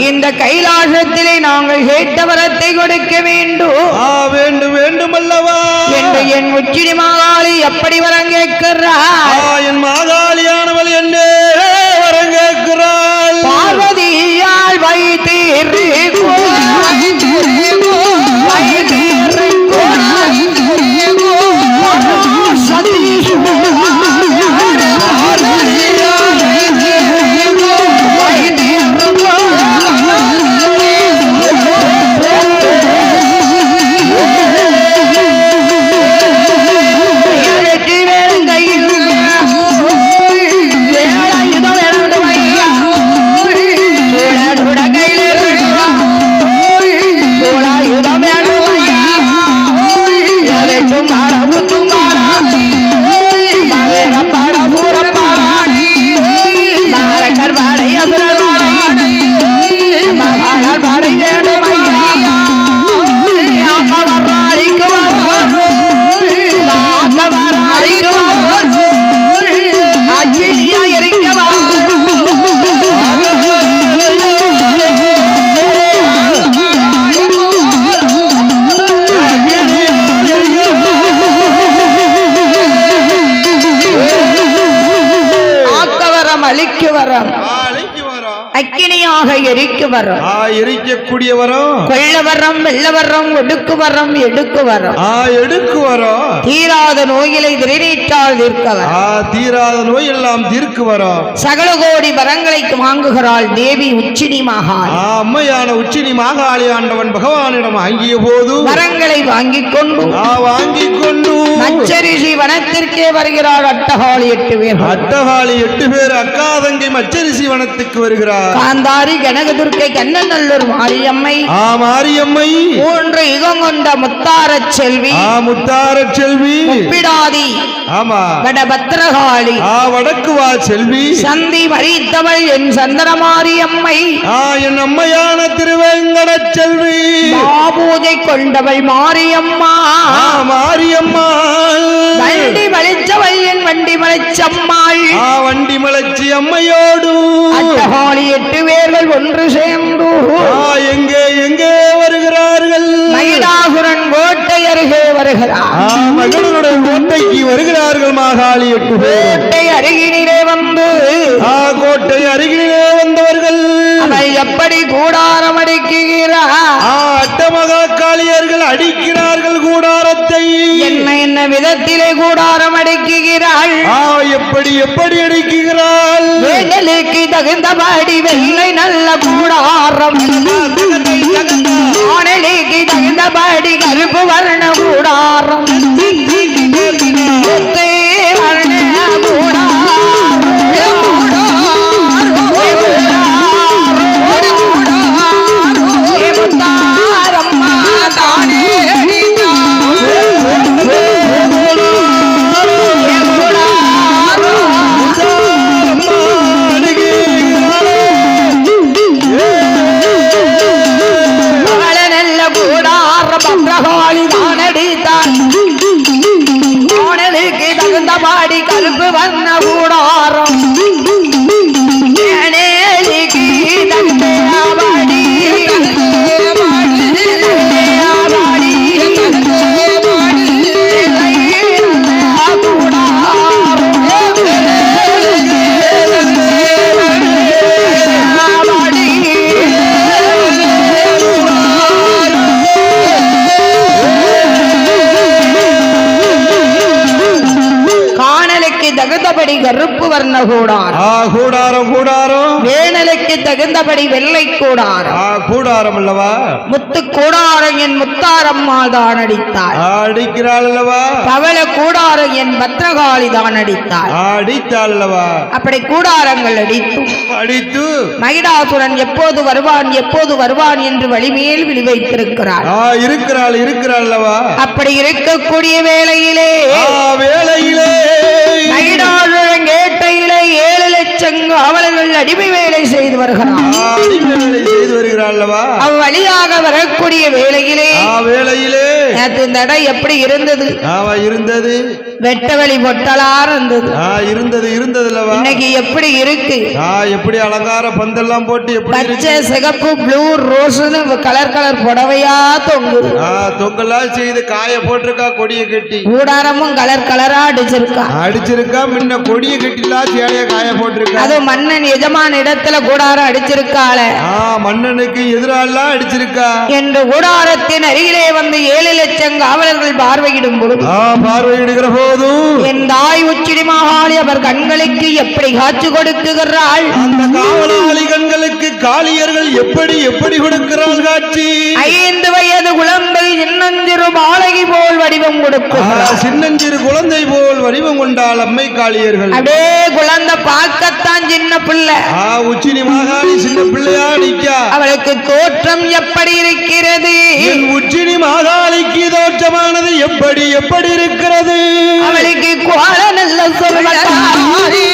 இந்த கைலாசத்திலே நாங்கள் கேட்ட வரத்தை கொடுக்க வேண்டும். வேண்டும் வேண்டும் அல்லவா என்று என் உச்சினி மாகாளி எப்படி வரம் கேட்கிறாள்? என் மாகாளியானவள் என்னே வரம் கேட்கிறாள். பார்வதியால் வைத்தீர் அக்கினியாக எரிக்கு வரும். எரிக்கக்கூடிய வரம். கொள்ள வரம், வெள்ள வரம், ஒடுக்கு வரம், எடுக்கு வரம். எடுக்கு வரம். தீராத நோயிலை திரைநீட்டால் தீர்க்க வரம். தீராத நோய் எல்லாம் தீர்க்கு வரம். சகல கோடி வரங்களை வாங்குகிறாள் தேவி உச்சினி மாகாளி. அம்மையான உச்சினி மாகாளி ஆண்டவன் பகவானிடம் வாங்கிய போது வரங்களை வாங்கிக் கொண்டு மச்சரிசி வனத்திற்கே வருகிறாள். அட்டகாளி 8 பேர். அட்டகாளி 8 பேர் அக்கா தங்கை மச்சரிசி வனத்துக்கு வருகிறார். காந்தாரி கனகதுர்க்கை கண்ணநல்லூர் மாரியம்மை. மாரியம்மை 3 யுகம் கொண்ட முத்தார செல்வி. முத்தார செல்வி முப்பிடாதி. வடபத்திரகாளி. வடக்கு வா செல்வி. சந்தி மறித்தவள் என் சந்தன மாரியம்மை. என் அம்மையான திருவேங்கட செல்வி. பூஜை கொண்டவள் மாரியம்மா. மாரியம்மா வண்டி வலிச்சவள் என் வண்டி மலைச்சம்மாள். வண்டி மலைச்சி அம்மையோடு அட்டகாளி 8 பேர்கள் ஒன்று சேர்ந்து எங்கே எங்கே வருகிறார்கள்? மயிலாசுரன் கோட்டை அருகே வருகிறார். மகளுடைய கோட்டைக்கு வருகிறார்கள். மாகாளி 8 பேர் கோட்டை அருகினிலே வந்து கோட்டை அருகிலே வந்தவர்கள் அவள் எப்படி கூடாரம் அடிக்கிறார்? அட்டமகா காளியர்கள் அடிக்கிறார்கள் கூடாரத்தை. என்ன விதத்திலே கூடாரம் அடிக்கிறாள்? எப்படி எப்படி அடிக்கிறாள்? வேடலுக்கு தகுந்தபடி வெள்ளை நல்ல கூடாரம். ஆனலுக்கு தகுந்தபடி கருப்பு வர்ண கூடாரம். பாடி கருப்பு வண்ண கூடாரம். தகுந்தபடி கருப்பு வர்ண கூடாரம். வேணலுக்கு தகுந்தபடி வெள்ளை கூடாரம் அல்லவா. முத்து கூடாரம் என் முத்தாரம்மா தான் அடித்தாள். அடிக்கிறாள் அல்லவா. பவள கூடாரம் என் பத்ரகாளி தான் அடித்தாள் அல்லவா. அப்படி கூடாரங்கள் அடித்து மகிடாசுரன் எப்போது வருவான் என்று வழிமேல் விழி வைத்திருக்கிறார். இருக்கிறாள் அல்லவா. அப்படி இருக்கக்கூடிய வேளையிலே மகிடாசுரன் கேட்டையிலே 7 லட்சம் அவர்கள் அடிமை வேலை செய்து வருகிறார். அவ்வழியாக வரக்கூடிய வேளையிலே நேத்து இந்த இடம் எப்படி இருந்தது? இருந்தது. வெட்ட வெளி பொட்டலா இருந்தது. இருந்ததுல்லவா? இன்னைக்கு எப்படி இருக்கு? எப்படி அலங்கார பந்தெல்லாம் போட்டு எப்படி பச்சை சிகப்பு ப்ளூ ரோஸ்னு கலர் புடவையா தொங்குது. தொங்கெல்லாம் செய்து காய போட்டிருக்கா, கொடியை கட்டி. கூடாரமும் கலர் கலரா அடிச்சிருக்கா. முன்ன கொடியை கட்டிலாம் சேலைய காய போட்டிருக்கா. அது மன்னன் எஜமான இடத்துல கூடாரம் அடிச்சிருக்காள. மன்னனுக்கு எதிராலாம் அடிச்சிருக்கா என்று கூடாரத்தின் அருகிலே வந்து 7 லட்சம் காவலர்கள் பார்வையிடும் பொழுது பார்வையிடுகிற போதும் என் தாய் உச்சினி மாகாளி அவர் கண்களுக்கு எப்படி காட்சி கொடுக்குகிறாள்? அந்த காவலாளி கண்களுக்கு காளியர்கள் எப்படி எப்படி கொடுக்கிறாள் காட்சி? 5 வயது குழந்தை சின்னஞ்சிறு பாலகி போல் வடிவம் கொடுக்கிறார். சின்னஞ்சிறு குழந்தை போல் வடிவம் கொண்டாள் அம்மை காளியர்கள். அப்படியே குழந்தை பார்க்கத்தான் சின்ன பிள்ளை. உச்சினி மாகாளி சின்ன பிள்ளையா நிக்கா. அவளுக்கு தோற்றம் எப்படி இருக்கிறது? உச்சினி மாகாளிக்கு தோற்றமானது எப்படி எப்படி இருக்கிறது? அவளுக்கு கோல நல்ல சொல்வதாரி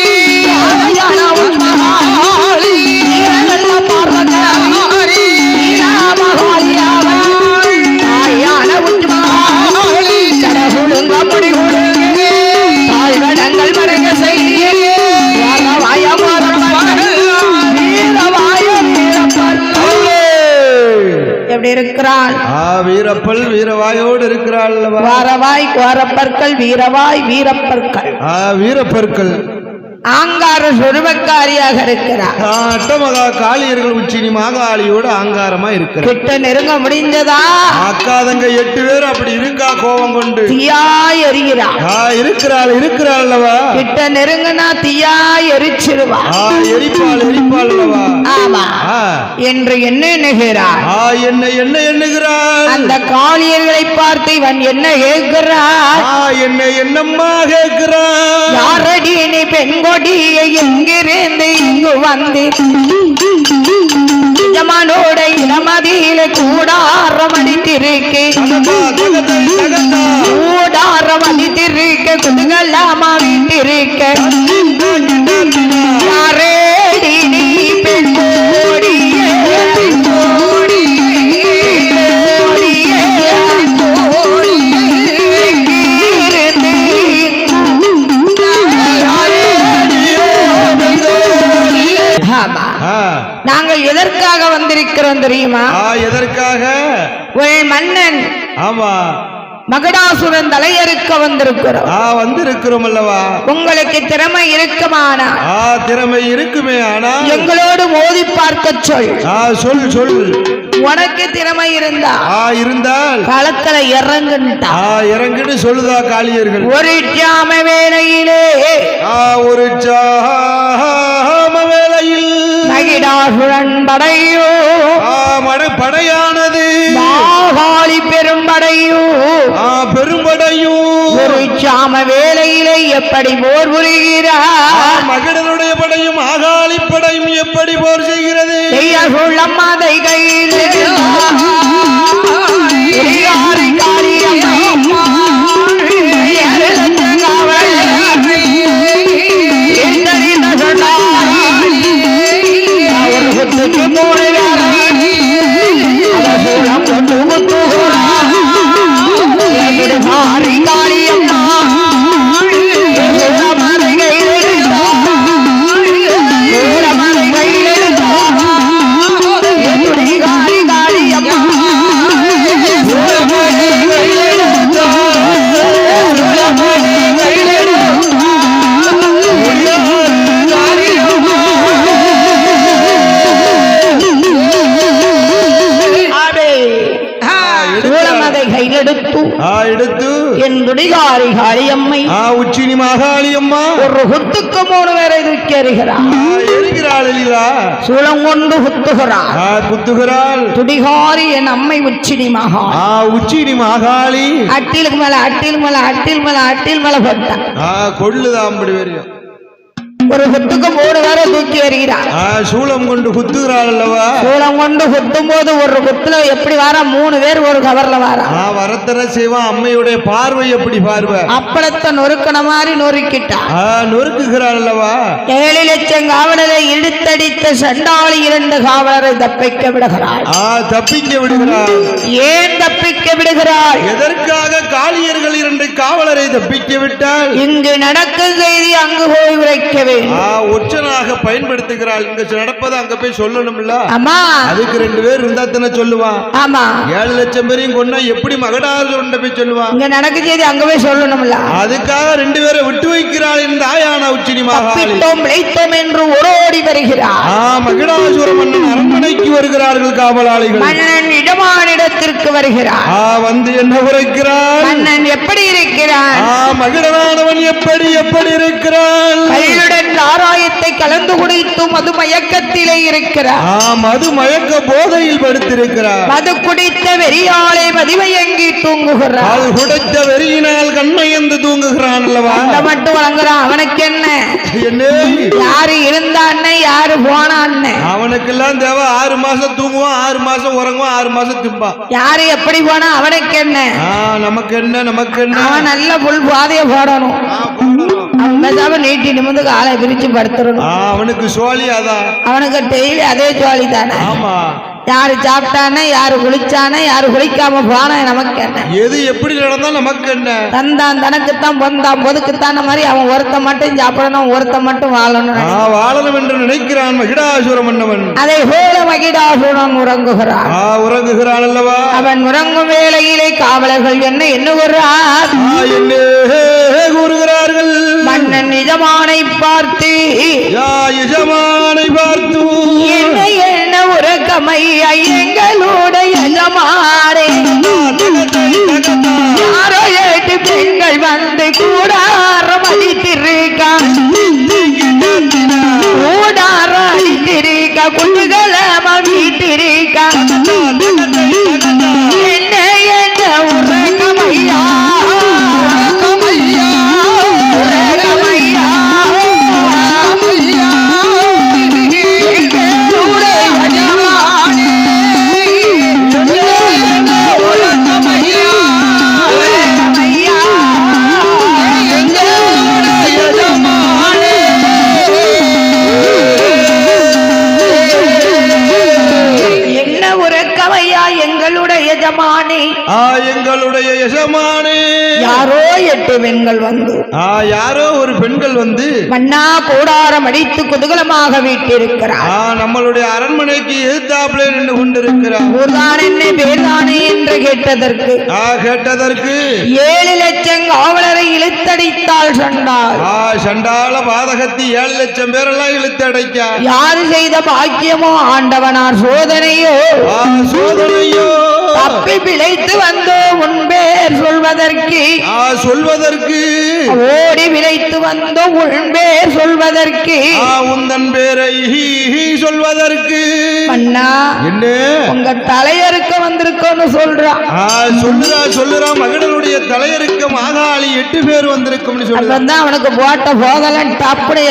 எப்படி இருக்கிறாள்? வீரப்பல் வீரவாயோடு இருக்கிறாள். வாரவாய் கோரப்பற்கள் வீரவாய் வீரப்பற்கள் வீரப்பற்கள் ஆங்கார சொருவக்காரியாக இருக்கிறார். அட்டமகா காளியர்கள் உச்சினி மாகாளியோடு ஆங்காரமா இருக்கிறார். கிட்ட நெருங்க முடிஞ்சதா? அக்காதங்க 8 பேர் அப்படி இருக்கா, கோபம் கொண்டு தீயாய் எரிகிறார். இருக்கிறாள் அல்லவா? கிட்ட நெருங்கினா தீயாய் எரிச்சிருவா. எரிப்பாள் அல்லவா? ஆமா. என்று என்ன எண்ணுகிறார்? என்ன எண்ணுகிறார்? அந்த காளியர்களை பார்த்து இவன் என்ன கேட்கிறார்? என்னம்மா கேட்கிறார்? யாரடி நீ பெண்கொடியை எங்கிருந்து இங்கு வந்து ஜமானோட இளமதியில கூடாரம் அடித்திருக்கு, கூடாரம் அடித்திருக்க, குதுகலாமா வீட்டிருக்க, யாரேடி நீ பெண்கொடியே நாங்கள் எதற்காக வந்திருக்கிறோம் தெரியுமா? எதற்காக? ஒரு மன்னன் ஆமா மகடாசுரன் தலையறுக்க வந்திருக்கிறோம் அல்லவா? உங்களுக்கு திறமை இருக்குமானா? திறமை இருக்குமே, ஆனா எங்களோடு மோதி பார்க்க சொல். உனக்கு திறமை இருந்தால் களத்துல இறங்குன்னு சொல்லுதா காளியர்கள். ஒரு ஜாம வேளையிலே மகிடாசுரன் படையானது மாகாளி பெரும்படையும் ஒரு சாம வேளையிலே எப்படி போர் புரிகிறார்? மகிடனுடைய படையும் மாகாளி படையும் எப்படி போர் செய்கிறது? சொல்லம்மாதை கையில் உச்சினி மாகாளியம்மா ஒரு குத்துக்கு 3 பேரை தூக்கி எறிகிறாள். சூளம் கொண்டு குத்துகிறாள். துடிகாரி என் அம்மை உச்சினி மாகாளி அட்டில் மேல போட்டான். கொள்ளுதான் ஒரு குத்துக்கு 3 பேரை தூக்கி வருகிறார். சூளம் கொண்டு குத்துகிறாள் அல்லவா? சூளம் கொண்டு குத்தும் போது ஒரு குத்துல எப்படி வர 3 பேர் ஒரு கவர்ல வர வரத்தர செய்வான். அம்மையுடைய பார்வை எப்படி பார்வை? அப்பளத்தை நொறுக்கின மாதிரி நொறுக்கிட்டா நொறுக்குகிறாள் அல்லவா? 7 லட்சம் காவலரை இழுத்தடித்த சண்டாளி 2 காவலரை தப்பிக்க விடுகிறாள். தப்பிக்க விடுகிறாள். ஏன் தப்பிக்க விடுகிறாள்? எதற்காக காளியர்கள் 2 காவலரை தப்பிக்க விட்டால்? இங்கு நடக்கும் செய்தி அங்கு போய் உரைக்க வேண்டும். ஒற்றனாக பயன்படுத்துகிறாள். இங்க நடப்பதை அங்க போய் சொல்லணும்ல. ஆமா, அதுக்கு 2 பேர் இருந்தா தானே சொல்லுவான். ஆமா, 7 லட்சம் பேரையும் கொண்டா எப்படி மகடாசுரன் போய் சொல்லுவான்? இங்க நடக்கும் செய்தி அங்க போய் சொல்லணும்ல. அதுக்காக 2 பேரை விட்டு வைக்கிறாள். இந்த ஆயான உச்சினி மகாளி பிழைத்தோம் என்று ஓடோடி வருகிறார். மகிடாசுர மன்னன் அரண்மனைக்கு வருகிறார்கள் காவலாளிகள். மன்னன் இடமானிடத்திற்கு வருகிறார். வந்து என்ன உரைக்கிறார்? மன்னன் எப்படி இருக்கிறான்? மகிடனானவன் எப்படி இருக்கிறான்? கையுடன் ஆராயத்தை கலந்து குடித்து மது மயக்கத்திலே இருக்கிறார். மது மயக்க போதையில் படுத்திருக்கிறார். மது குடித்த வெறியாளை மதிமயங்கி தூங்குகிறார். அது குடித்த வெறியினால் கண்மயந்து தூங்குகிறான் அல்லவா? அந்த மட்டும் வழங்குறான். அவனுக்கு என்ன யாரு இருந்தான்னு யாரு போனான்னு அவனுக்கு எல்லாம் தேவை. 6 மாசம் தூங்குவான், 6 மாசம் உறங்குவான், 6 மாசம் திம்பான். யாரு எப்படி போனா அவனுக்கு என்ன? நமக்கு என்ன? நமக்கு என்ன? அவன் நல்ல புல் பாதைய போடணும். அவன் பேசாம நீட்டி நிமிந்து காலை விரிச்சு படுத்துடணும். அவனுக்கு சோழி அதான். அவனுக்கு டெய்லி அதே சோழி தானே. ஆமா, யாரு சாப்பிட்டானே, யாரு குளிச்சானே, யாரு குளிக்காம போன நமக்கு என்ன? எது எப்படி நடந்தா நமக்கு என்ன? தந்தான் தனக்குத்தான் பொந்தான் பொதுக்குத்தான மாதிரி அவன் ஒருத்த மட்டும் சாப்பிடணும், ஒருத்த மட்டும் வாழணும். வாழணும் என்று நினைக்கிறான் மகிடாசுர மன்னவன். அதை போல மகிடாசுரன் உறங்குகிறான். உறங்குகிறான் அல்லவா? அவன் உறங்கும் வேளையிலே காவலர்கள் என்ன எண்ணுகிறார்? கூறுகிறார்கள். மன்னன் எஜமானை பார்த்து எஜமானை பார்த்து என்ன உறக்கமையா எங்களுடைய எஜமானே, யாரோ 8 பெண்கள் வந்து கூடாரம் அடித்திருக்கா, கூடாரம் அடித்திருக்கா, குண்டுகளமா வீட்டிருக்கா, என்ன என்ன உறக்கமையா எங்களுடைய எஜமானே. யாரோ 8 பெண்கள் வந்து யாரோ ஒரு பெண்கள் வந்து மன்னா கூடாரம் அடித்து குதூகலமாக வீட்டிருக்கிறார். நம்மளுடைய அரண்மனைக்கு எதிர்த்தாப்புல நின்று கொண்டிருக்கிறார். ஊர்தான் என்ன பேர்தானே என்று கேட்டதற்கு 7 லட்சம் காவலரை இழுத்தடித்தால் சண்டால். சண்டால பாதகத்தி 7 லட்சம் பேரெல்லாம் இழுத்தடைக்க யாரு செய்த பாக்கியமோ ஆண்டவனார் சோதனையோ தப்பி பிழைத்து வந்து உன்பேர் சொல்வதற்கு ஓடி விளைத்து வந்து உன்பேர் சொல்வதற்கு உந்தன் பேரை சொல்வதற்கு அண்ணா என்ன உங்க தலையறுக்க வந்திருக்கோன்னு சொல்றான். சொல்லுறா மகனுடைய தலையறுக்க மாகாளி 8 பேர் வந்திருக்கும் சொல்லுதான். அவனுக்கு போட்ட போதெல்லாம் டப்புனு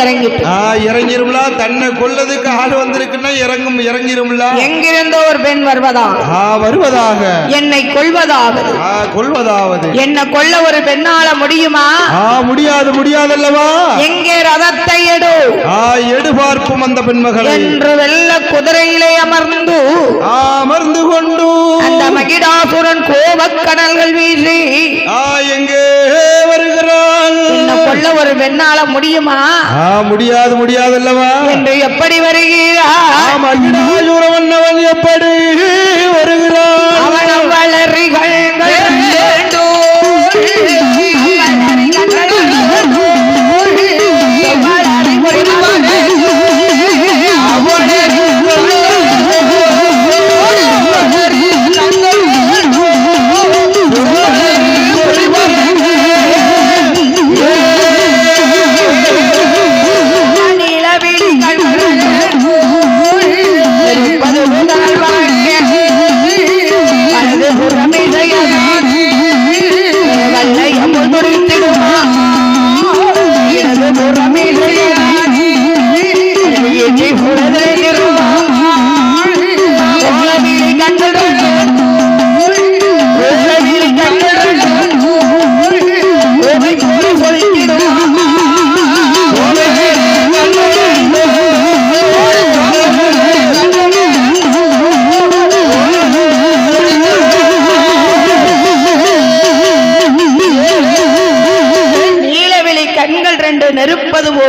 இறங்கிரும்ல. தன்னை கொல்லதுக்கு ஆள் வந்திருக்குன்னா இறங்கிரும்ல. எங்கிருந்த ஒரு பெண் வருவதாக என்னை கொள்வதாவது என்ன கொல்ல ஒரு பெண்ணால முடியுமா? முடியாதல்லவா? எங்கே ரதத்தை எடு பார்ப்போம் அந்த பெண்மகள் என்று வெள்ள குதிரையிலே அமர்ந்து கொண்டு அந்த மகிடாசுரன் கோபக்கடல்கள் வீசி எங்கே வருகிறாள்? என்ன கொல்ல ஒரு பெண்ணால முடியுமா? முடியாதல்லவா? என்று எப்படி வருகிறார்? மகிடாசுரன் எப்படி வருகிறான்? அவன் வளரிகள் நிலவில்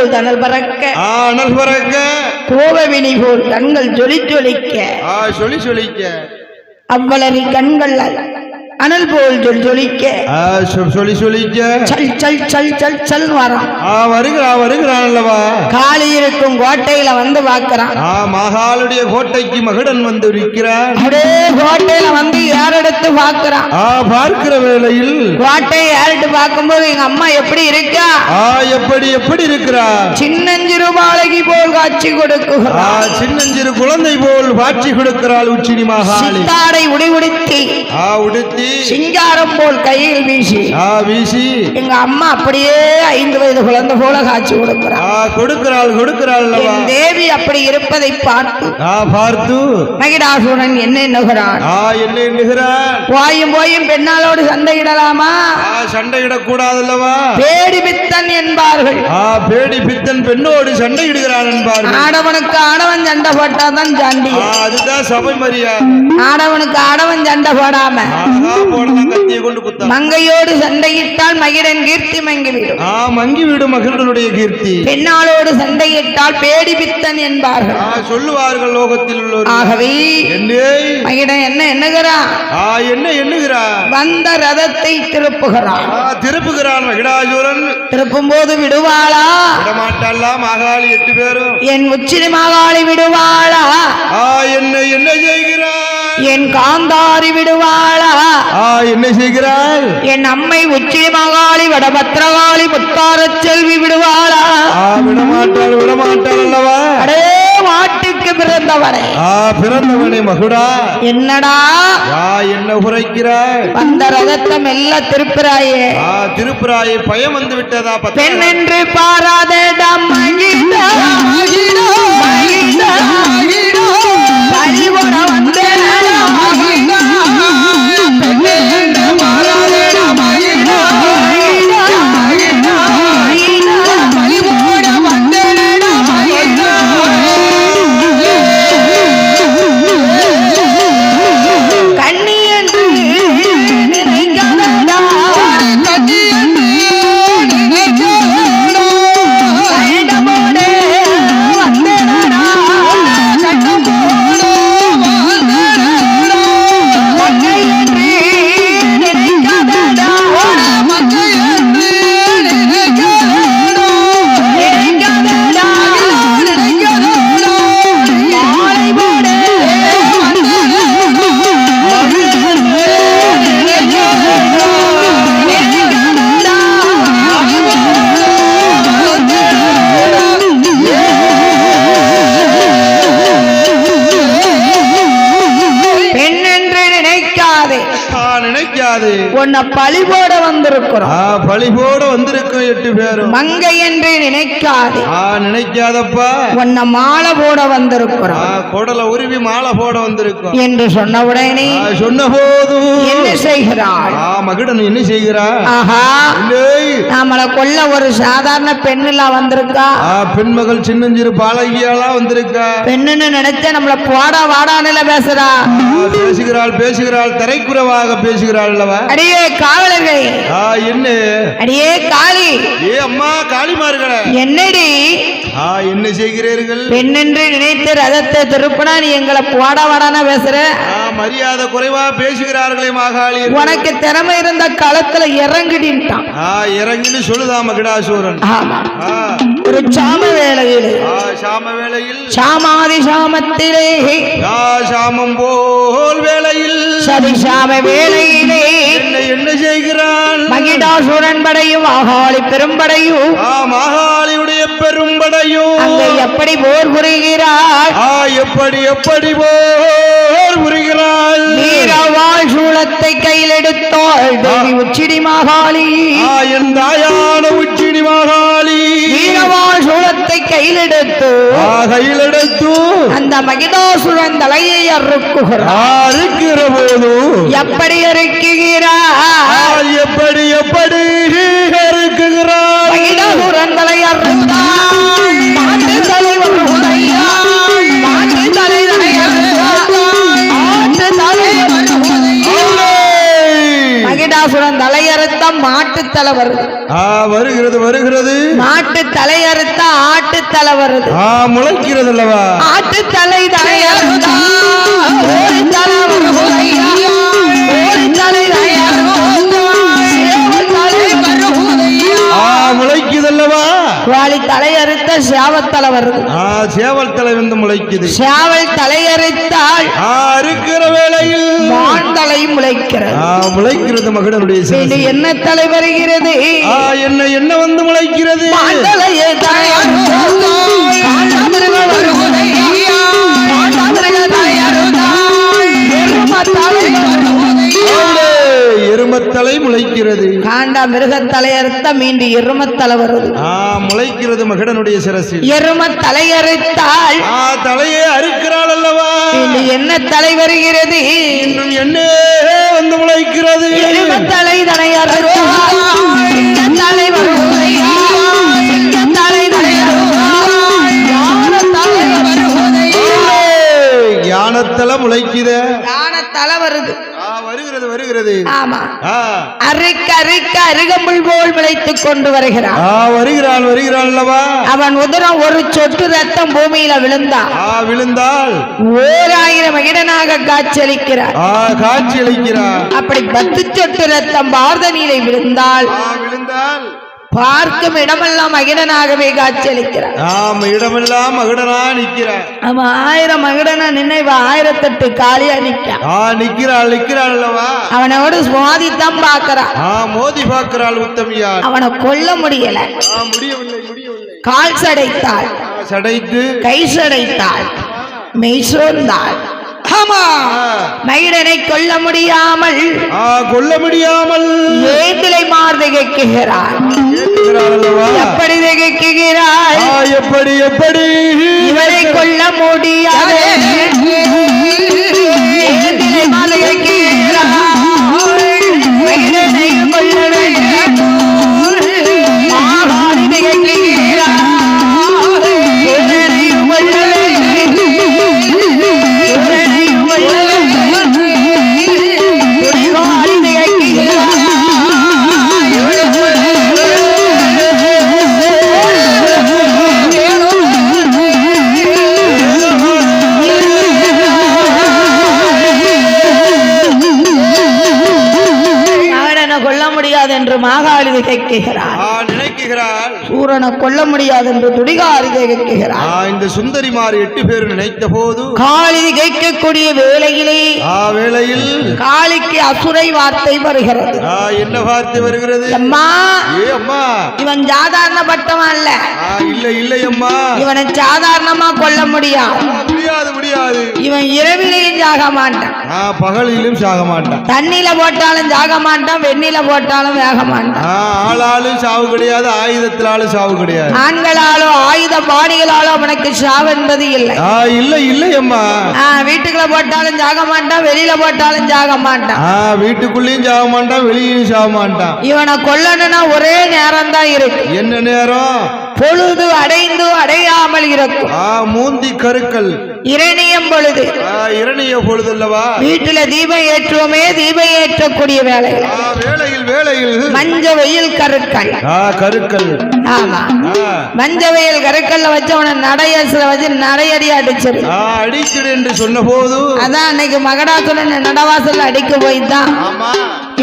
போல் தனல் பறக்க அனல் பறக்க கோபவினி போல் கண்கள் ஜொலிக்க சொல்லிக்க அவ்வளவு கண்கள் அனல் போல் ஜொலிக்க சொல்லிக்க சல் சல் சல் சல் சல் வரான் வருகிறான் அல்லவா காளி இருக்கும் கோட்டையில வந்து பார்க்கிறான் மகாளுடைய கோட்டைக்கு மகுடன் வந்து இருக்கிறான் அப்படியே கோட்டையில வந்து ஏறெடுத்து பார்க்கிறான் பார்க்கிற வேளையில் கோட்டையை ஏறிட்டு பார்க்கும்போது எங்க அம்மா எப்படி இருக்கா எப்படி இருக்கிறா சின்னஞ்சிறு பாலகி போல் காட்சி கொடுக்குகிறாள் சின்னஞ்சிறு குழந்தை போல் காட்சி கொடுக்கிறாள் உச்சினி மகாளி சித்தாடை உடுத்தி சிங்காரம் போல் கையில் வீசி எங்க அம்மா அப்படியே 5 வயது குழந்தை போல காட்சி கொடுக்கிறாள் என் தேவி அப்படி இருப்பதை பார்த்து மகிடாசுரன் என்ன எண்ணுகிறான் போயும் பெண்ணாலோடு சண்டையிடலாமா சண்டையிடக்கூடாதல்லவா பேடி பித்தன் என்பார்கள் பேடி பித்தன் பெண்ணோடு சண்டையிடுகிறான் என்பார்கள் ஆடவனுக்கு ஆடவன் சண்டை போட்டாதான் சாண்டி அதுதான் சபை மரியாதை ஆடவனுக்கு ஆடவன் சண்டை போடாம மங்கையோடு சண்டையிட்டால் மகிழன் கீர்த்தி மங்கிவிடும் மகிழனுடைய கீர்த்தி பெண்ணாளோடு சண்டையிட்டால் பேடி பித்தன் என்பார்கள் சொல்லுவார்கள் லோகத்தில் உள்ளோர் ஆகவே மகிழன் என்ன எண்ணுகிறான் வந்த ரதத்தை திருப்புகிறான் மகிடாசுரன் திருப்பும் போது விடுவாளா விடமாட்டாளா மகாளி 8 பேரும் என் உச்சினி மகாளி விடுவாளா என்ன செய்கிறான் என் காந்தாரி விடுவாளா என்ன செய்கிறாள் என் அம்மை உச்சி மகாளி வடபத்திரகாளி முத்தார செல்வி விடுவாளா விடமாட்டாள் அல்லவா அடே மாட்டுக்கு பிறந்தவனே மகுடா என்னடா என்ன உரைக்கிறாய் அந்த ரதத்தை மெல்ல திருப்புறாயே பயம் வந்து விட்டதா பெண் என்று பாராதேடா பழிபட வந்தே உன்னை பழி போட வந்திருக்கிறோம். பழி போட வந்திருக்கோம் 8 பேரும். மங்கை என்று நினைக்காதே. நினைக்காதப்பா. உன்னை மாலை போட வந்திருக்கிறோம். கோடல உருவி மாலை போட வந்திருக்கோம் என்று சொன்ன உடனே சொன்னபோது என்ன செய்கிறாள்? மகிடன் என்ன செய்கிறாள்? ஆஹா, நம்மளை கொல்ல ஒரு சாதாரண பெண்ணுல வந்திருக்கா. பெண்மகள் சின்னஞ்சிறு பாலகியாளா வந்திருக்கா. பெண்ணுன்னு நினைச்ச நம்மள போடா வாடானில பேசுறா. பேசுகிறாள் தரைக்குறவாக பேசுகிறாள். அடியே காவலர்கள், என்ன அடியே காளி, அம்மா காளிமார்களே, என்னடி என்ன செய்கிறீர்கள்? பெண் என்று நினைத்து ரதத்தை திருப்பினா நீ எங்களை போடா வாடான பேசுற. மரியாதை குறைவா பேசுகிறார்களே மாகாளி. உனக்கு திறமை இருந்த களத்துல இறங்கிட்டான். இறங்கின்னு சொல்லுதா மகிடாசூரன். ஒரு சாம வேளையில் சாமாதி சாமத்திலே சாமம் போல் வேளையில் சதிசாம வேளையிலே என்ன செய்கிறான்? மகிடாசுரன் படையும் மாகாளி பெரும்படையும் மாகாளியுடைய பெரும்படையும் அங்கே எப்படி போர் புரிகிறார்? எப்படி போர் புரிகிறாள்? வீரவாள் சூளத்தை கையில் எடுத்தாள் தேவி உச்சினி மாகாளி. என் தாயான உச்சினி மாகாளி வீரவாள் சூளத்தை கையில் எடுத்து அந்த மகிடாசுரன் தலையை அறுக்குகிறார். போது எப்படி அறுக்குகிறார்? எப்படி அறுக்குகிறார்? மகிடாசுரன் தலை அறுத்தார். மாட்டு தலைவர் மாட்டு தலைவர் மகிடாசுரன் தலையறுத்த மாட்டு தலை வருது. வருகிறது வருகிறது. மாட்டு தலையறுத்த ஆட்டு தலை வருது. முளைக்கிறது அல்லவா? ஆட்டு தலை தலையறுத்தா ஒரு தலை வருகுதையா, ஒரு தலை முளைக்குதல்லவா? வாலி தலையறுத்த சேவத்தலை வருது. சேவல் தலை வந்து முளைக்குது. சேவல் தலையறுத்தால் இருக்கிற வேளையில் மான்தலை முளைக்கிறது. முளைக்கிறது மகடனுடைய இது என்ன தலை வருகிறது? என்ன என்ன வந்து முளைக்கிறது? மான்தலையே எருமத்தலை முளைக்கிறது. காண்டா மிருகத்தலையறுத்த மீண்டு எருமத்தலை வருது. முளைக்கிறது மகடனுடைய சிரசு. எருமத்தலையறுத்தால் தலையே அறுக்கிறாள் அல்லவா? என்ன தலை வருகிறது? இன்னும் என்ன வந்து முளைக்கிறது? எருமத்தலை தலையறுத்தால் தலை வருவதையா, தலை யானத்தலை முளைக்குது. யானத்தலை வருது. வருகிறது வருகிறது. ஆமா. அறுக்க அறுக்க அருகம்புல் போல் விளைத்துக் கொண்டு வருகிறான். வருகிறான் வருகிறான் அல்லவா? அவன் உதரம் ஒரு சொட்டு ரத்தம் பூமியில விழுந்தான். விழுந்தால் 1000 மகிடனாக காட்சியளிக்கிறார். காட்சியளிக்கிறார். அப்படி 10 சொட்டு ரத்தம் பாரதனிலே விழுந்தால் பார்க்கும் இடமெல்லாம் மகிடனாகவே காட்சியளிக்கிறார். இடமெல்லாம் மகிடனா நிற்கிறார். அவன் 1000 மகிடனா நினைவு 1008 காலியா நிக்கிறாள் நிக்கிறாள் அல்லவா? அவனோடு மோதித்தான் பார்க்கிறான். மோதி பார்க்கிறாள் உத்தமியார். அவனை கொல்ல முடியல. முடியவில்லை முடியவில்லை. கால் சடைத்தாள், சடைத்து கை சடைத்தாள், மெய் சோர்ந்தாள். மகிடனை கொல்ல முடியாமல் ஏந்திலை மார் திகைக்கிறார். எப்படி திகைக்கிறாள்? எப்படி எப்படி இவரை கொல்ல முடியாது. ஏந்திலை மார் திகைக்கிறாள். மகிடனை கொல்ல வேண்டும். ஆகாரி திகைக்கிறாள். என்று மாகாளி நினைக்கிறார். சூரனை கொல்ல முடியாது என்று துடிகாரி திகைக்கிறார். இந்த சுந்தரிமார் 8 பேர் நினைத்த போது காளி கேட்கக்கூடிய வேளையிலே காளிக்கு அசுரை வார்த்தை வருகிறது. என்ன வார்த்தை வருகிறது? அம்மா, அம்மா, இவன் சாதாரணப்பட்டவன் அல்ல. இல்லை இல்லை அம்மா, இவனை சாதாரணமா கொல்ல முடியாது. முடியாது. இவன் இரவிலையும் சாக மாட்டான், பகலிலும் சாக மாட்டான். தண்ணில போட்டாலும் சாக மாட்டான், வெண்ணில போட்டாலும் வேக மாட்டான். ஆளாலும் சாவு கிடையாது, ஆயுதத்திலாலும் சாவு கிடையாது. ஆண்களாலோ ஆயுத பாணிகளாலோ அவனுக்கு சாவு என்பது இல்லை. இல்லை இல்லை அம்மா. வீட்டுக்குள்ள போட்டாலும் சாக மாட்டான், வெளியில போட்டாலும் சாக மாட்டான். வீட்டுக்குள்ளேயும் சாக மாட்டான், வெளியிலும் சாக மாட்டான். இவனை கொல்லணும்னா ஒரே நேரம் தான் இருக்கு. என்ன நேரம்? பொழுது அடைந்து அடையாமல் இருக்கும். மூந்தி கருக்கள் இரணியம் பொழுது. இரணிய பொழுது அல்லவா? வீட்டுல தீபம் ஏற்றுவோமே, தீபம் ஏற்றக்கூடிய வேலையில் வேளையில் மஞ்ச வெயில் கருக்கள். ஆமா, மஞ்ச வெயில் கருக்கல்ல வச்சு அவனை நடையசுல வச்சு நடையடி அடிச்சிரு. அடிச்சிடு என்று சொன்ன போது அதான் அன்னைக்கு மகடாசுரன் நடவாசல் அடிக்க போய்தான்.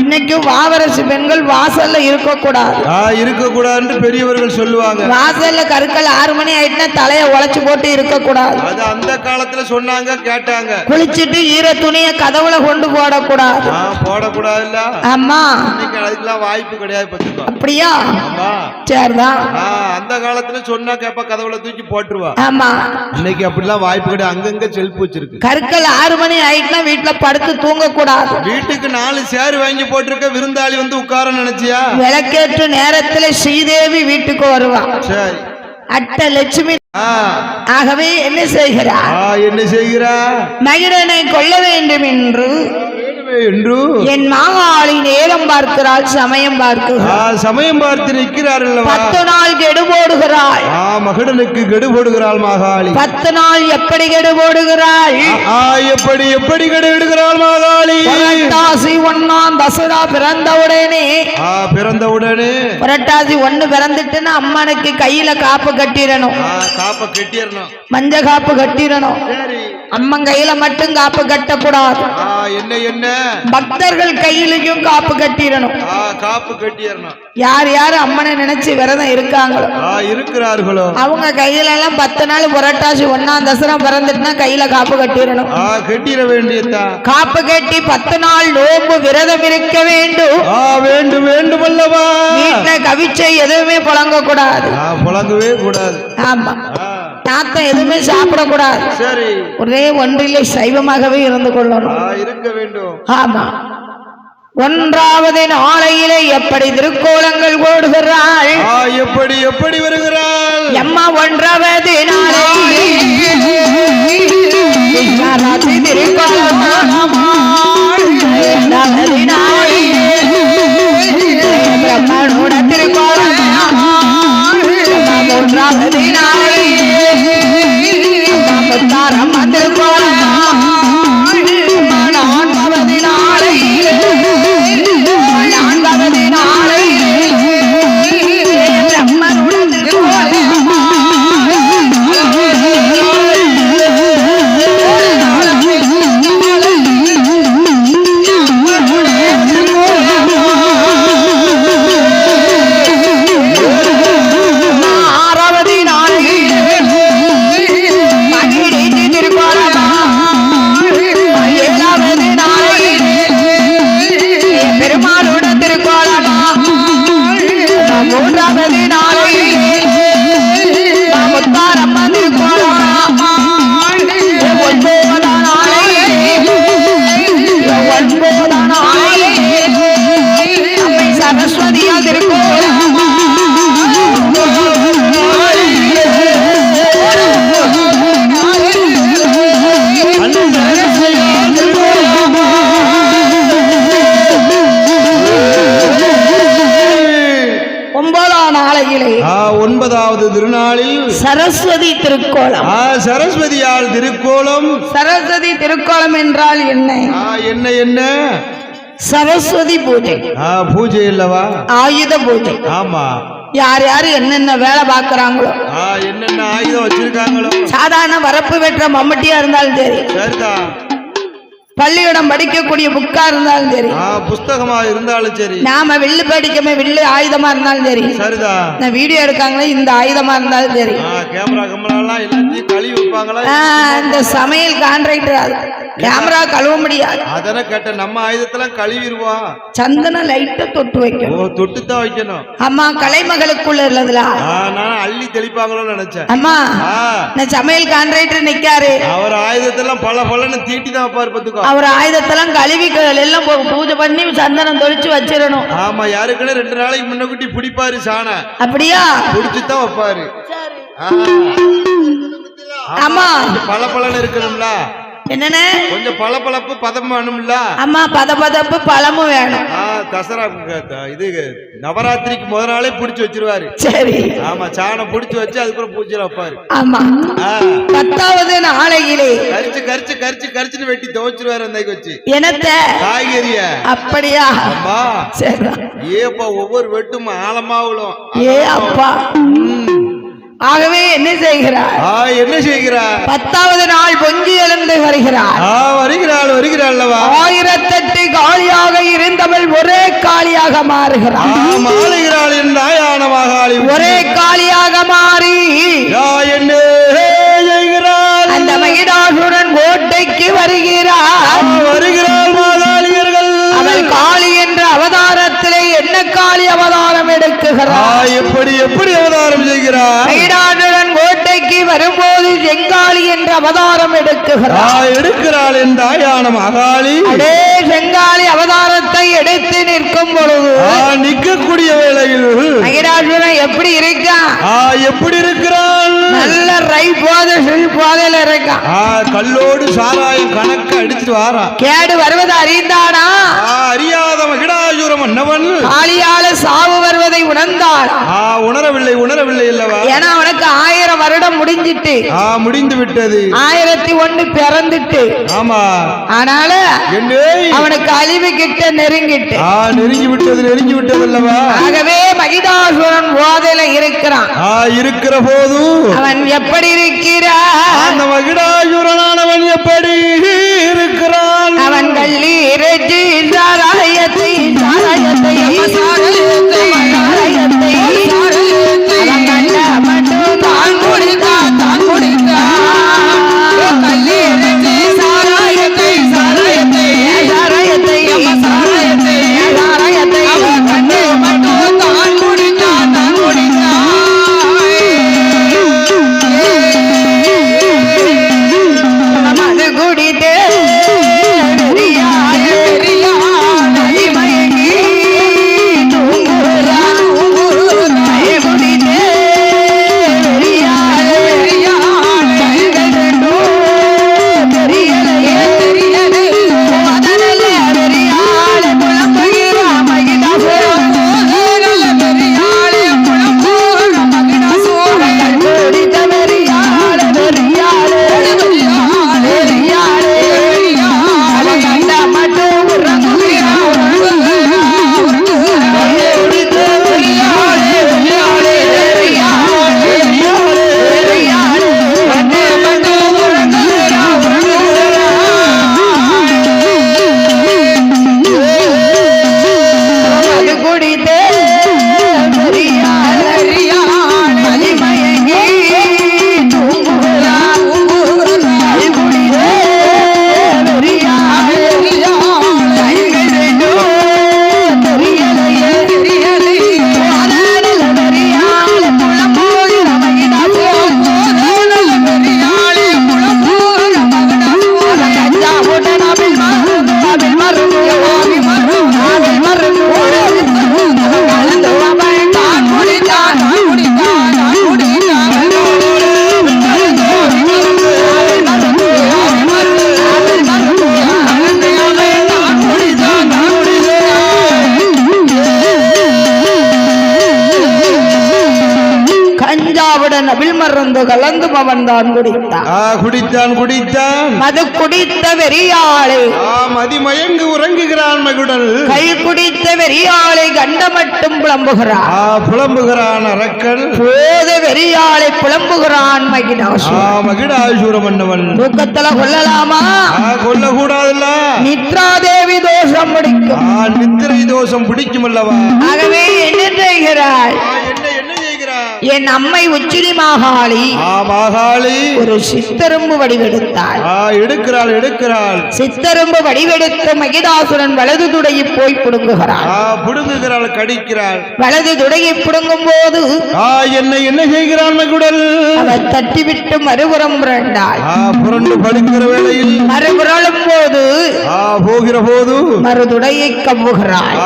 இன்னைக்கு வாவரசு பெண்கள் வாசல்ல இருக்கக்கூடாது பெரியவர்கள் சொல்லுவாங்க. வாசல்ல கருக்கள் 6 மணி ஆயிட்டுனா தலைய உழைச்சு போட்டு இருக்கக்கூடாது. அது அந்த காலத்துல சொன்னாங்க, கேட்டாங்க. குளிச்சுட்டு ஈர துணியை கதவுல கொண்டு போடக்கூடாது. இல்ல. ஆமா, அதுக்கெல்லாம் வாய்ப்பு கிடையாது. அப்படியா? சரிதான். அந்த காலத்துல சொன்னா கேப்ப கதவுல தூக்கி போட்டுருவா. ஆமா, இன்னைக்கு அப்படிலாம் வாய்ப்பு கிடையாது. அங்கங்க செல்ஃப் வச்சிருக்கு. கற்கள் 6 மணி ஆயிட்டுனா வீட்டுல படுத்து தூங்க கூடாது. வீட்டுக்கு 4 சேர் வாங்கி போட்டிருக்க, விருந்தாளி வந்து உட்கார நினைச்சியா? விளக்கேற்று நேரத்துல ஸ்ரீதேவி வீட்டுக்கு வருவா. சரி, அட்டலட்சுமி. ஆகவே என்ன செய்கிறார்? மகிடனை கொல்ல வேண்டும் என்று என் மாகாளி நேரம் பார்க்கிறாள், சமயம் பார்த்து நிற்கிறார். 10 நாள் கெடு போடுகிறாள். மகடனுக்கு கெடு போடுகிறாள் மாகாளி. 10 நாள் எப்படி கெடு போடுகிறாள்? எப்படி கெடு விடுகிறாள் மாகாளி? புரட்டாசி 1ஆம் தசரா பிறந்தவுடனே புரட்டாசி 1 பிறந்துட்டுன்னா அம்மனுக்கு கையில காப்பு கட்டிடணும். மஞ்ச காப்பு கட்டிடணும். அம்மன் கையில மட்டும் காப்பு கட்டக்கூடாது. என்ன பக்தர்கள் கையிலையும் காப்பு கட்டிடணும். யார் யார் அம்மனை நினைச்சு விரதம் இருக்கிறாங்களோ அவங்க கையில எல்லாம் 10 நாள் புரட்டாசி 1ஆம் தசரா பிறந்துட்டுனா கையில காப்பு கட்டிடணும். கட்டிட வேண்டியதா காப்பு கட்டி 10 நாள் நோம்பு விரதம் இருக்க வேண்டும். வேண்டும் அல்லவா. வீட்டுல கவிச்சை எதுவுமே புழங்க கூடாது. புழங்கவே கூடாது. ஆமா, நாத்தம் எதுவுமே சாப்பிடக்கூடாது. சரி, ஒரே ஒன்றிலே சைவமாகவே இருந்து கொள்ளணும். இருக்க வேண்டும். ஆமா. 1வது நாளையிலே எப்படி திருக்கோலங்கள் ஓடுகிறாள், எப்படி வருகிறாள் அம்மா. 1வது நாளையிலே திருக்கோலம் பிரம்மனோட திருக்கோலம். 3வது நாளையிலே முத்தாரம்மா திருக்கோலம். 4வது நாளையிலே பிரம்மனோட திருக்கோலம். திருநாளில் சரஸ்வதி திருக்கோலம். சரஸ்வதியால் திருக்கோலம். சரஸ்வதி திருக்கோலம் என்றால் என்ன? சரஸ்வதி பூஜை. பூஜை இல்லவா? ஆயுத பூஜை. ஆமா. யார் யாரு என்னென்ன வேலை பாக்குறாங்களோ, என்னென்ன ஆயுதம் வச்சிருக்காங்களோ, சாதாரண வரப்பு வெற்ற மம்மட்டியா இருந்தாலும் சரி, பள்ளியிடம் படிக்கக்கூடிய புக்கா இருந்தாலும் சரி, புஸ்தகமா இருந்தாலும் சரி, நாம வில்லு படிக்கமே வில்லு ஆயுதமா இருந்தாலும் சரி, சரிதான் வீடியோ எடுக்காங்களே இந்த ஆயுதமா இருந்தாலும் சரி, கேமரா கமரெல்லாம் எல்லாத்தையும் கழுவி வைப்பாங்களா? இந்த சமையல் கான்ட்ராக்டர் கேமரா கழுவ முடியாது. அதன கேட்ட நம்ம ஆயுதத்தெல்லாம் கழுவிடுவோம். சந்தன லைட்ட தொட்டு வைக்கணும். தொட்டு தான் வைக்கணும். அம்மா கலைமகளுக்குள்ள உள்ளதுல நான் அள்ளி தெளிப்பாங்களோன்னு நினைச்சேன். அம்மா நான் சமையல் கான்ட்ராக்டர் நிக்காரு, அவர் ஆயுதத்தெல்லாம் பல தீட்டி தான் வைப்பாரு. பத்துக்கோ அவர் ஆயுதத்தெல்லாம் கழுவி எல்லாம் பூஜை பண்ணி சந்தனம் தொளிச்சு வச்சிடணும். ஆமா, யாருக்குன்னு 2 நாளைக்கு முன்னக்கூட்டி பிடிப்பாரு சாண. அப்படியா? பிடிச்சுதான் வைப்பாரு. ஆமா, பல இருக்கணும்ல. என்னன்னு கொஞ்சம் பளபளப்பு பதம் வேணும்ல. அம்மா பதபதப்பு பழமும் வேணும். தசரா இது நவராத்திரிக்கு முதல் நாளே புடிச்சு வச்சிருவாரு. சரி. ஆமா, சாணம் புடிச்சு வச்சு அதுக்குள்ள பூஜை வைப்பாரு. ஆமா. 10வது நாளையிலே கரிச்சுன்னு வெட்டி துவைச்சிருவாரு. அந்த வச்சு என்னத்த காய்கறிய. அப்படியா? அம்மா ஏப்பா ஒவ்வொரு வெட்டும் ஆழமா விழும். ஏ அப்பா. ஆகவே என்ன செய்கிறார்? 10வது நாள் பொங்கி எழுந்து வருகிறார். வருகிறாள். 1008 காளியாக இருந்தவள் ஒரே காளியாக மாறுகிறார். மாறுகிறாள் என்றாயான மகாளி ஒரே காளியாக மாறி என்ன செய்கிறாள்? அந்த மகிடாசுரன் கோட்டைக்கு வருகிறாள். மாகாளியர்கள். அவள் காளி என்ற அவதாரத்திலே என்ன காளி அவதாரம் எடுக்குகிறார்? எப்படி அவதாரம் செய்கிறார்? மகிடாசுரன் கோட்டைக்கு வரும்போது செங்காளி என்ற அவதாரம் எடுக்கிறாள் என்றாயான மகாளி. அதே செங்காளி அவதாரத்தை எடுத்து நிற்கும் பொழுது நிற்கக்கூடிய வேளையில் மகிடாசுரன் எப்படி இருக்கான்? இருக்கிறான்? நல்ல ரை போதையில இருக்கான். கல்லோடு சாராயம் கணக்கு அடிச்சுட்டு வாரா. கேடு வருவது அறிந்தானா? அறியாத மகிடாசுரம் என்னவன் காளியால சாவு வருவதை உணர்ந்தானா? உணரவில்லை அல்லவா? ஏன்னா அவனுக்கு 1000 வருடம் முடிஞ்சிட்டு முடிந்து விட்டது. 1001 பிறந்துட்டு. ஆமா. ஆனால அவனுக்கு அழிவு கிட்ட நெருங்கிட்டு நெருங்கி விட்டது அல்லவா? ஆகவே மகிடாசுரன் போதையில இருக்கிறான். இருக்கிற போது அவன் எப்படி இருக்கிறான்? அந்த மகிடாசுரனானவன் எப்படி இருக்கிறான்? அவன் கல்லீரட்டி சாராயத்தை அவன் கண்ட மட்டும் தான் குடித்தான் கல்லீரட்டி சாராயத்தை அவன் கண்டு மட்டும் தான் குடித்தான் அது குடித்தே மருந்து கலந்து அவன் தான் குடித்தான். மது குடித்த வெறியாளை மதிமயங்கு உறங்குகிறான் மகுடல். கை குடித்த வெறியாளை கண்ட மட்டும் புலம்புகிறான் அரக்கன். போத வெறியாளை புலம்புகிறான் மகிடாசுரம் என்னவன். தூக்கத்துல கொல்லலாமா? கொல்லக்கூடாதுல்ல. நித்ரா தேவி தோஷம் பிடிக்கும். நித்திரை தோஷம் பிடிக்கும் அல்லவா? ஆகவே என்ன செய்கிறாள்? என் அம்மை உச்சினி மாகாளி ஒரு சித்தரும்பு வடிவெடுத்தாள். எடுக்கிறாள். சித்தரும்பு வடிவெடுத்த மகிடாசுரன் வலது துடையை போய் புடுங்குகிறாள். கடிக்கிறாள். வலது துடையை புடுங்கும் போது என்ன செய்கிறான் மகுடல்? அவள் தட்டிவிட்டு மறுபுறம் புரண்டாள். புரண்டு படுக்கிற வேளையில் மறுபுரளும் போது போகிற போது மறுதுடையை கவ்வுகிறாள்.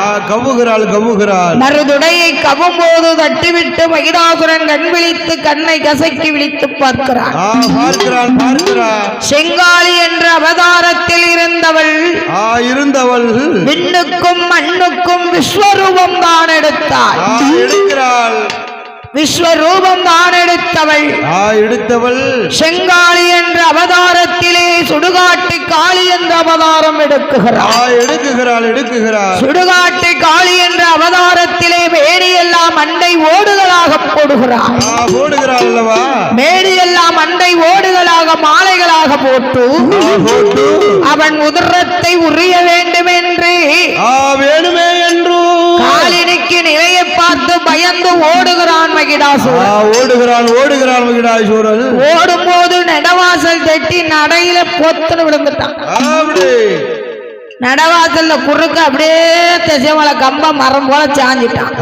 மறுதுடையை கவ்வும் போது தட்டிவிட்டு மகிடாசுரன் கண் விழித்து கண்ணை கசக்கி விழித்து பார்க்கிறான். செங்காளி என்ற அவதாரத்தில் இருந்தவள் விண்ணுக்கும் மண்ணுக்கும் விஸ்வரூபம் தான் எடுத்தாள். விஸ்வரூபம் தான் எடுத்தவள் செங்காளி என்ற அவதாரத்திலே சுடுகாட்டு காளி என்ற அவதாரம் எடுக்குகிறாள். சுடுகாட்டு காளி என்ற அவதாரத்திலே மேடியெல்லாம் அண்டை ஓடுகளாக போடுகிறாள். மேடியெல்லாம் அண்டை ஓடுகளாக மாலைகளாக போட்டு அவன் உதிரத்தை உரிய வேண்டும் என்று காளினிக்கு நிலையை பார்த்து பயந்து ஓடுகிறான் மகிடாசுரன். ஓடும் போது நெடவாசல் தட்டி நடையில பொத்துன்னு விழுந்துட்டான். நடவாசல்ல குறுக்க அப்படியே திசைமல கம்ப மரம் போல சாஞ்சிட்டான்.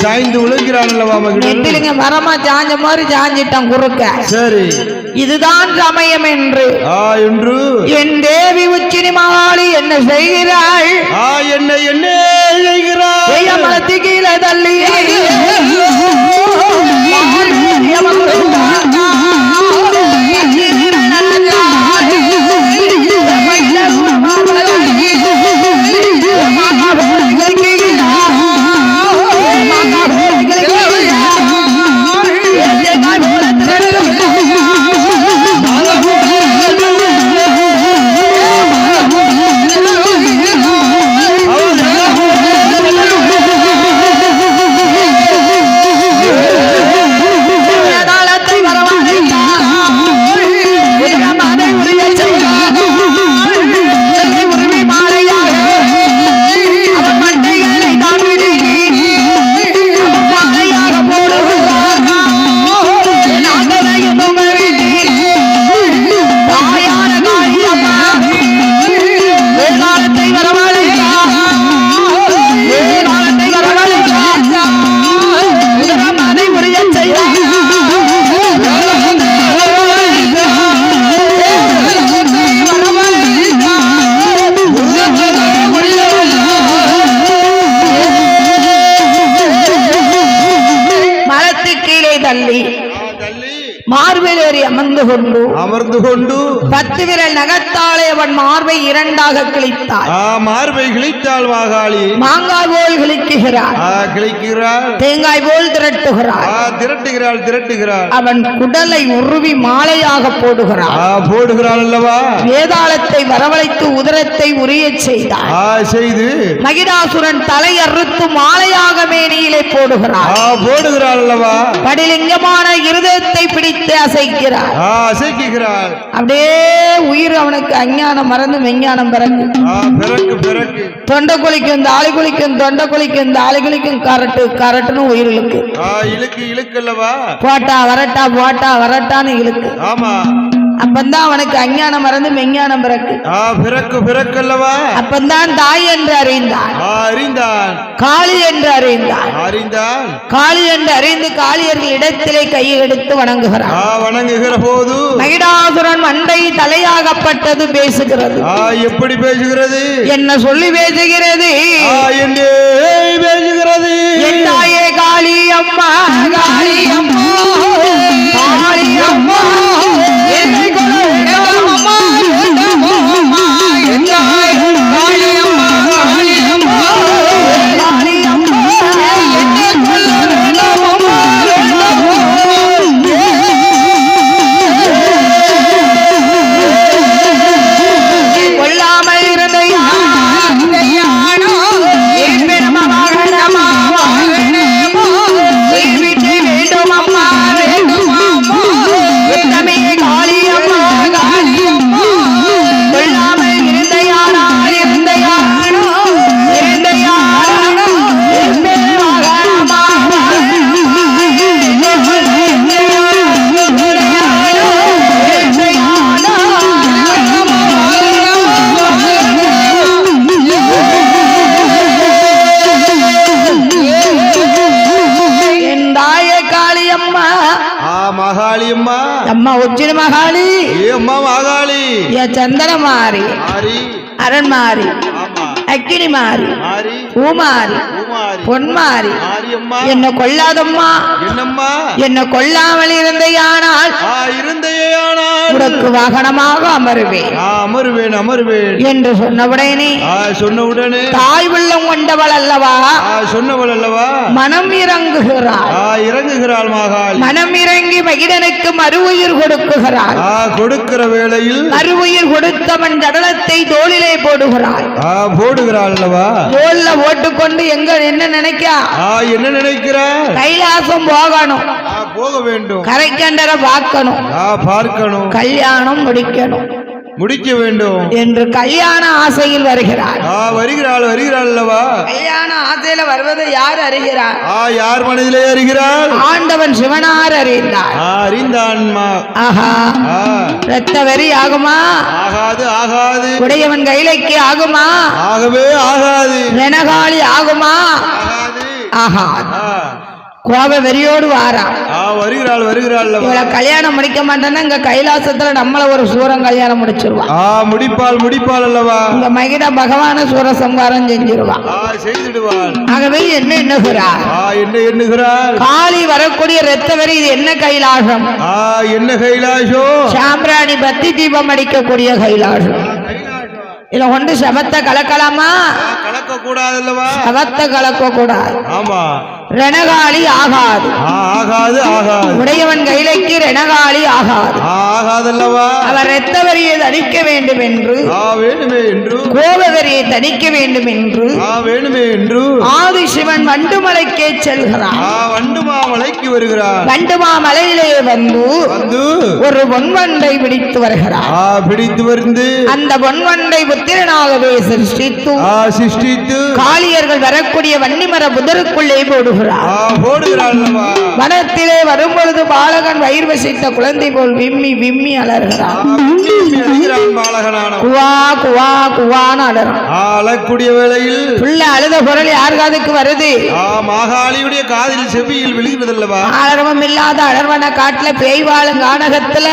சாய்ந்து விழுகிறான். மரமா சாஞ்ச மாதிரி சாஞ்சிட்டான் குறுக்க. சரி, இதுதான் சமயம் என்று என் தேவி உச்சினி மகாளி என்ன செய்கிறாள்? என்ன செய்கிறாள்? மலத்தி கீழே தள்ளி அமர்ந்து கொண்டு 10 விரல் நகத்தாலே அவன் மார்பை இரண்டாக கிழித்தாள். மார்பை கிழித்தாள் மாகாளி. மாங்காய் போல் கிழிக்குகிறாள். தேங்காய் போல் திரட்டுகிறாள். அவன் குடலை உருவி மாலையாக போடுகிறாள் அல்லவா. வேதாளத்தை வரவழைத்து உதரத்தை உரிய செய்து மகிடாசுரன் தலை அறுத்து மாலையாக மேனியிலே போடுகிறாள் அல்லவா. படிலிங்கமான இருதயத்தை பிடித்து அசைக்கிறாள். அப்படியே உயிர் அவனுக்கு அஞ்ஞானம் மறந்து மெஞ்ஞானம் பிறகு தொண்டை குளிக்கும் தாலி குளிக்கும் தொண்டை குளிக்கும் தாலி குளிக்கும் கரட்டுன்னு உயிர் இழுக்கு போட்டா வரட்டான்னு இழுக்கு. அப்பந்தான் அவனுக்கு அஞ்ஞானம் மறந்து மெஞ்ஞானம் பிறக்கு அல்லவா. அப்பந்தான் தாய் என்று அறிந்தான். காளி என்று அறிந்தான். காளி என்று அறிந்து காளியர்கள் இடத்திலே கையில் எடுத்து வணங்குகிற போது மகிடாசுரன் மண்டை தலையாகப்பட்டது பேசுகிறது. எப்படி பேசுகிறது? என்ன சொல்லி பேசுகிறது? என் தாயே காளி அம்மா, காளி அம்மா, காளி அம்மா, அம்மா உச்சின மகாளி, சந்தன மாறி, அரண் மாறி, அக்கினி மாறி, பூமாரி, பொன்மாரி, என்ன கொள்ளாதம்மா, என்ன கொள்ளாமல் இருந்தையானால் உனக்கு வாகனமாக அமருவேன் என்று சொன்னவுடனே தாய் உள்ளம் கொண்டவள் அல்லவா, மனம் இறங்குகிறாள் மனம் இறங்கி மகிழனுக்கு மறுஉயிர் கொடுக்கிற வேளையில் மறுஉயிர் கொடுத்தவன் கடலத்தை தோளிலே போடுகிறாள் அல்லவா. தோல்ல போட்டுக்கொண்டு என்ன நினைக்கிறார்? கைலாசம் போக வேண்டும், கரைக்கண்டர பார்க்கணும், கல்யாணம் முடிக்க வேண்டும் என்று கல்யாண ஆசையில் வருகிறார். அல்லவா. கல்யாண ஆசையில வருவதை யார் அறிகிறார்? யார் மனதிலே அறிகிறார்? ஆண்டவன் சிவனார் அறிந்தான். ஆஹா, ரத்த வெறி ஆகுமா? ஆகாது. உடையவன் கைலைக்கு ஆகுமா? ஆகவே ஆகாது. ரணகாளி ஆகுமா? ஆகாது. கோப வெறியோடு வருகிறாள். இவளை கல்யாணம் முடிக்க மாட்டேன்னா இங்க கைலாசத்துல நம்மள ஒரு சூரம் கல்யாணம் முடிச்சிருவான். முடிப்பாள் அல்லவா. இங்க மகிட பகவான சூர சம்ஹாரம் செய்திடுவான். ஆகவே என்ன எண்ணுகிறார்? காளி வரக்கூடிய ரத்த வெறி. இது என்ன கைலாசம்? சாம்பிராணி பத்தி தீபம் அடிக்கக்கூடிய கைலாசம். இல்ல கொண்டு சபத்தை கலக்கலாமா? கலக்க கூடாது அல்லவா. சபத்தை கலக்க கூடாது. ஆமா. ரணகாளி ஆகாது. உடையவன் கைலைக்கு ரணகாளி ஆகாது அல்லவா. அவர் இரத்த வரியை தணிக்க வேண்டும் என்று, கோப வரியை தணிக்க வேண்டும் என்று ஆதி சிவன் வண்டுமலைக்கே செல்கிறார். வண்டுமாமலைக்கு வருகிறார். வண்டுமாமலையிலே வந்து ஒரு பொன்வண்டை பிடித்து வருகிறார். அந்த பொன்வண்டை புத்திரனாகவே சிருஷ்டித்து காளியர்கள் வரக்கூடிய வன்னிமர புதருக்குள்ளே போடுகிறார். வனத்திலே வரும்பொழுது பாலகன் வயிறு வசித்த குழந்தை போல் விம்மி அலறுகிறார். குவா குவா குவான்னு அழக்கூடிய வேளையில் புள்ள அழுத குரல் யார் காதுக்கு வருது? மாகாளியுடைய காதில் செவியில் விழுகிறது அல்லவா. ஆளரவம் இல்லாத அழர்வன காட்டுல பேய் வாழும் கானகத்துல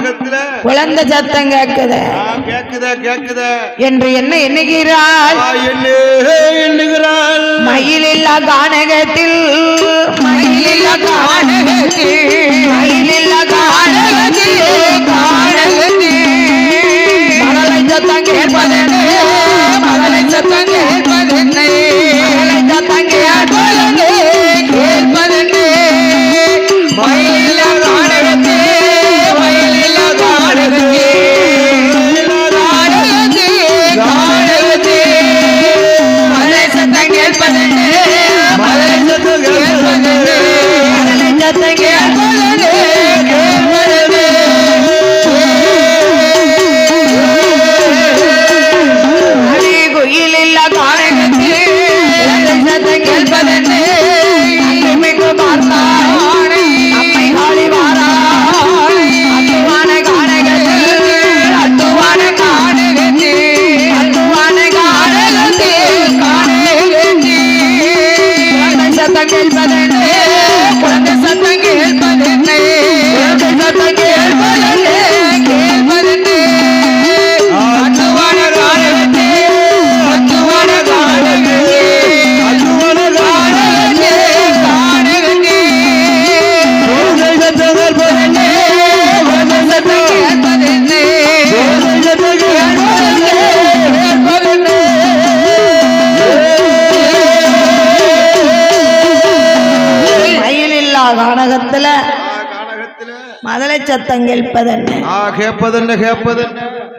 கானகத்துல குழந்தை சத்தம் கேக்குது கேக்குத என்று என்ன எண்ணுகிறாள் எண்ணுகிறாள் மயிலில்லா கானகத்தில் மயிலில்லா கானகத்தில் மயிலில்லா கானகத்தில் மகளை சத்தம் கேட்பதென்ன மகளை சத்தம் கேட்பதென்ன மகளை சத்தம் கேட்பதென்ன கேட்பதென்ன மயிலில்லா கானகத்தில் மயிலில்லா கானகத்தில் மகளை சத்தம் கேட்பதென்ன மகளை சத்தம் கேட்பதென்ன மகளை சத்தம் கேட்பதென்ன கானகத்துல மதலை சத்தம் கேட்பதென்ன கேட்பதென்ன